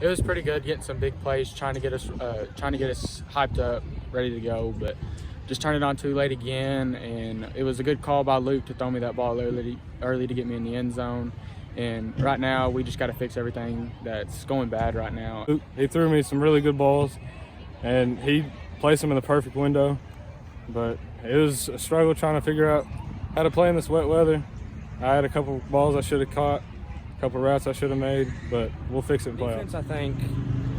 It was pretty good, getting some big plays, trying to get us hyped up, ready to go, but just turned it on too late again. And it was a good call by Luke to throw me that ball early to get me in the end zone. And right now, we just got to fix everything that's going bad right now. He threw me some really good balls, and he placed them in the perfect window. But it was a struggle trying to figure out how to play in this wet weather. I had a couple balls I should have caught, a couple routes I should have made, but we'll fix it in playoffs. Defense,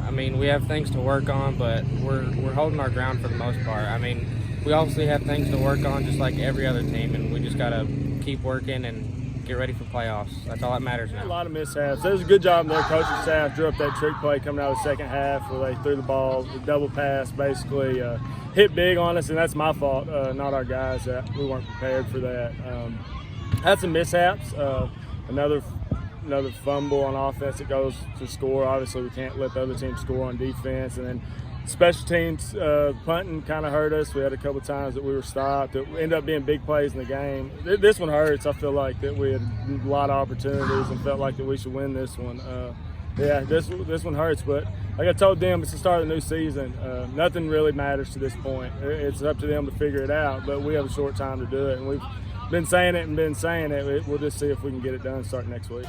I mean, we have things to work on, but we're holding our ground for the most part. I mean, we obviously have things to work on just like every other team, and we just got to keep working and get ready for playoffs. That's all that matters now. A lot of mishaps. It was a good job their coaching staff drew up that trick play coming out of the second half where they threw the ball, the double pass, basically hit big on us, and that's my fault, not our guys. We weren't prepared for that. Had some mishaps. Another fumble on offense that goes to score. Obviously, we can't let the other team score on defense, and then special teams punting kind of hurt us. We had a couple times that we were stopped. It ended up being big plays in the game. This one hurts. I feel like that we had a lot of opportunities and felt like that we should win this one. Yeah, this one hurts, but like I told them, it's the start of the new season. Nothing really matters to this point. It's up to them to figure it out, but we have a short time to do it, and we've been saying it. We'll just see if we can get it done starting next week.